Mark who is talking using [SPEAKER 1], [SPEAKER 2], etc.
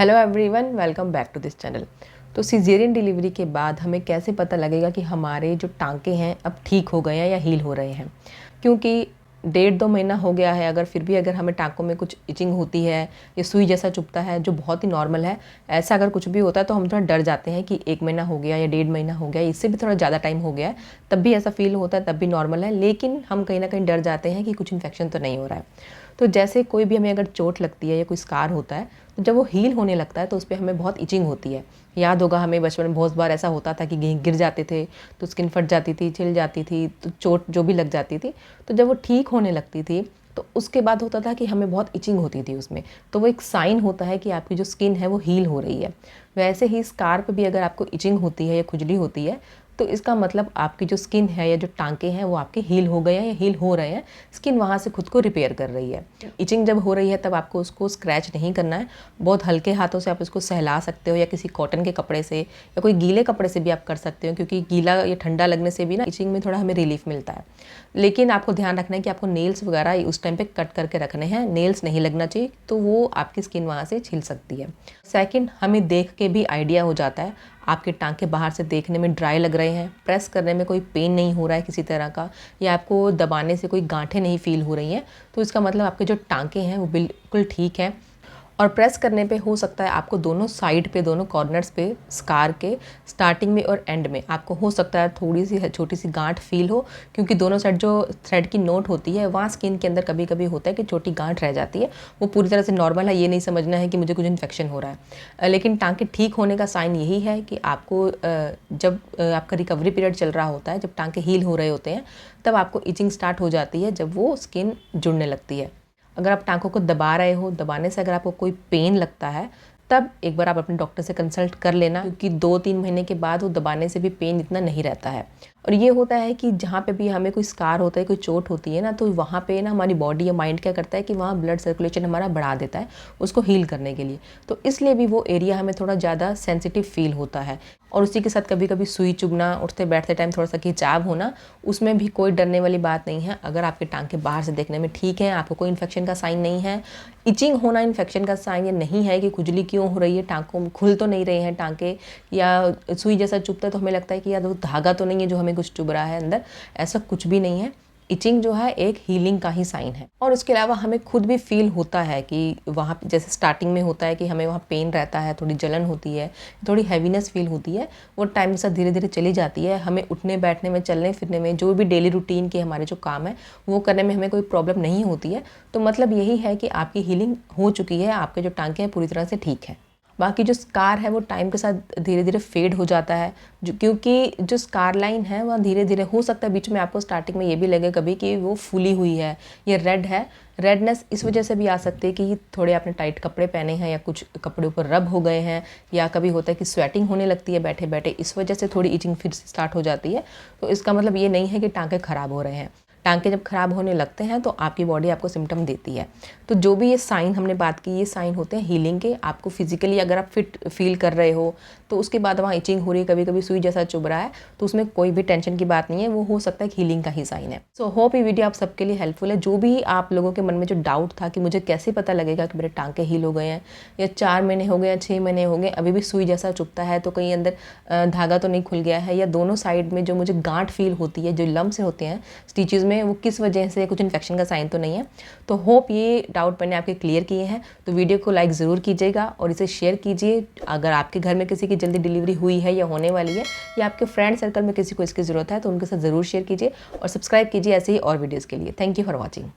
[SPEAKER 1] Hello everyone, welcome back to this channel. तो caesarean delivery के बाद हमें कैसे पता लगेगा कि हमारे जो टांके हैं अब ठीक हो गए हैं या हील हो रहे हैं। क्योंकि 1.5-2 महीना हो गया है, अगर फिर भी अगर हमें टांकों में कुछ इचिंग होती है या सुई जैसा चुभता है जो बहुत ही नॉर्मल है, ऐसा अगर कुछ भी होता है तो हम थोड़ा डर जाते हैं कि 1 महीना हो गया या 1.5 महीना हो गया, इससे भी थोड़ा ज़्यादा टाइम हो गया है, तब भी ऐसा फील होता है, तब भी नॉर्मल है। लेकिन हम कहीं ना कहीं डर जाते हैं कि कुछ इन्फेक्शन तो नहीं हो रहा है। तो जैसे कोई भी हमें अगर चोट लगती है या कोई स्कार होता है, तो जब वो हील होने लगता है तो उस पर हमें बहुत इचिंग होती है। याद होगा हमें बचपन में बहुत बार ऐसा होता था कि गिर जाते थे तो स्किन फट जाती थी, छिल जाती थी, तो चोट जो भी लग जाती थी। तो जब वो ठीक होने लगती थी तो उसके बाद होता था कि हमें बहुत इचिंग होती थी उसमें, तो वो एक साइन होता है कि आपकी जो स्किन है वो हील हो रही है। वैसे ही स्कार पे भी अगर आपको इचिंग होती है या खुजली होती है तो इसका मतलब आपकी जो स्किन है या जो टांके हैं वो आपके हील हो गए हैं या हील हो रहे हैं। स्किन वहाँ से खुद को रिपेयर कर रही है। इचिंग जब हो रही है तब आपको उसको स्क्रैच नहीं करना है, बहुत हल्के हाथों से आप इसको सहला सकते हो या किसी कॉटन के कपड़े से या कोई गीले कपड़े से भी आप कर सकते हो, क्योंकि गीला या ठंडा लगने से भी ना इचिंग में थोड़ा हमें रिलीफ मिलता है। लेकिन आपको ध्यान रखना है कि आपको नेल्स वगैरह उस टाइम पे कट करके रखने हैं, नेल्स नहीं लगना चाहिए, तो वो आपकी स्किन वहाँ से छिल सकती है। सेकंड, हमें देख के भी आइडिया हो जाता है आपके टांके बाहर से देखने में ड्राई लग रहे हैं, प्रेस करने में कोई पेन नहीं हो रहा है किसी तरह का, या आपको दबाने से कोई गांठें नहीं फील हो रही हैं, तो इसका मतलब आपके जो टांके हैं वो बिल्कुल ठीक है। और प्रेस करने पे हो सकता है आपको दोनों साइड पे, दोनों कॉर्नर्स पे स्कार के स्टार्टिंग में और एंड में आपको हो सकता है थोड़ी सी छोटी सी गांठ फील हो, क्योंकि दोनों साइड जो थ्रेड की नोट होती है वहाँ स्किन के अंदर कभी कभी होता है कि छोटी गांठ रह जाती है। वो पूरी तरह से नॉर्मल है, ये नहीं समझना है कि मुझे कुछ इन्फेक्शन हो रहा है। लेकिन टांके ठीक होने का साइन यही है कि आपको जब आपका रिकवरी पीरियड चल रहा होता है, जब टांके हील हो रहे होते हैं, तब आपको इचिंग स्टार्ट हो जाती है, जब वो स्किन जुड़ने लगती है। अगर आप टांकों को दबा रहे हो, दबाने से अगर आपको कोई पेन लगता है, तब एक बार आप अपने डॉक्टर से कंसल्ट कर लेना, क्योंकि 2-3 महीने के बाद वो दबाने से भी पेन इतना नहीं रहता है। और ये होता है कि जहाँ पे भी हमें कोई स्कार होता है, कोई चोट होती है ना, तो वहाँ पे ना हमारी बॉडी या माइंड क्या करता है कि वहाँ ब्लड सर्कुलेशन हमारा बढ़ा देता है उसको हील करने के लिए। तो इसलिए भी वो एरिया हमें थोड़ा ज़्यादा सेंसिटिव फील होता है। और उसी के साथ कभी कभी सुई चुभना, उठते बैठते टाइम थोड़ा सा खिंचाव होना, उसमें भी कोई डरने वाली बात नहीं है। अगर आपके टांके बाहर से देखने में ठीक है, आपको कोई इन्फेक्शन का साइन नहीं है, इचिंग होना इन्फेक्शन का साइन ये नहीं है कि खुजली क्यों हो रही है, टांकों में खुल तो नहीं रहे हैं टांके, या सुई जैसा चुभता है तो हमें लगता है कि यार वो धागा तो नहीं है जो हमें कुछ चुभ रहा है अंदर, ऐसा कुछ भी नहीं है। इचिंग जो है एक हीलिंग का ही साइन है। और उसके अलावा हमें खुद भी फील होता है कि वहाँ जैसे स्टार्टिंग में होता है कि हमें वहाँ पेन रहता है, थोड़ी जलन होती है, थोड़ी हैवीनेस फील होती है, वो टाइम के साथ धीरे धीरे चली जाती है। हमें उठने बैठने में, चलने फिरने में, जो भी डेली रूटीन के हमारे जो काम है वो करने में हमें कोई प्रॉब्लम नहीं होती है। तो मतलब यही है कि आपकी हीलिंग हो चुकी है, आपके जो टांके हैं पूरी तरह से ठीक है। बाकी जो स्कार है वो टाइम के साथ धीरे धीरे फेड हो जाता है, जो क्योंकि जो स्कार लाइन है वह धीरे धीरे हो सकता है बीच में आपको स्टार्टिंग में ये भी लगे कभी कि वो फूली हुई है, ये रेड है। रेडनेस इस वजह से भी आ सकती है कि थोड़े आपने टाइट कपड़े पहने हैं या कुछ कपड़े ऊपर रब हो गए हैं, या कभी होता है कि स्वेटिंग होने लगती है बैठे बैठे, इस वजह से थोड़ी इचिंग फिर से स्टार्ट हो जाती है। तो इसका मतलब ये नहीं है कि टांके ख़राब हो रहे हैं। टांके जब खराब होने लगते हैं तो आपकी बॉडी आपको सिम्टम देती है। तो जो भी ये साइन हमने बात की, ये साइन होते हैं हीलिंग के। आपको फिजिकली अगर आप फिट फील कर रहे हो तो उसके बाद वहाँ इचिंग हो रही है, कभी कभी सुई जैसा चुभ रहा है, तो उसमें कोई भी टेंशन की बात नहीं है, वो हो सकता है कि हीलिंग का ही साइन है। सो होप ये वीडियो आप सबके लिए हेल्पफुल है। जो भी आप लोगों के मन में जो डाउट था कि मुझे कैसे पता लगेगा कि मेरे टांके हील हो गए हैं, या 4 महीने हो गए या 6 महीने हो गए अभी भी सुई जैसा चुभता है, तो कहीं अंदर धागा तो नहीं खुल गया है, या दोनों साइड में जो मुझे गांठ फील होती है, जो लम्ब से होते हैं स्टिचेज़ में, वो किस वजह से, कुछ इन्फेक्शन का साइन तो नहीं है। तो होप ये डाउट मैंने आपके क्लियर किए हैं। तो वीडियो को लाइक ज़रूर कीजिएगा और इसे शेयर कीजिए। अगर आपके घर में किसी की जल्दी डिलीवरी हुई है या होने वाली है, या आपके फ्रेंड सर्कल में किसी को इसकी ज़रूरत है, तो उनके साथ ज़रूर शेयर कीजिए और सब्सक्राइब कीजिए ऐसे ही और वीडियोज़ के लिए। Thank you for watching.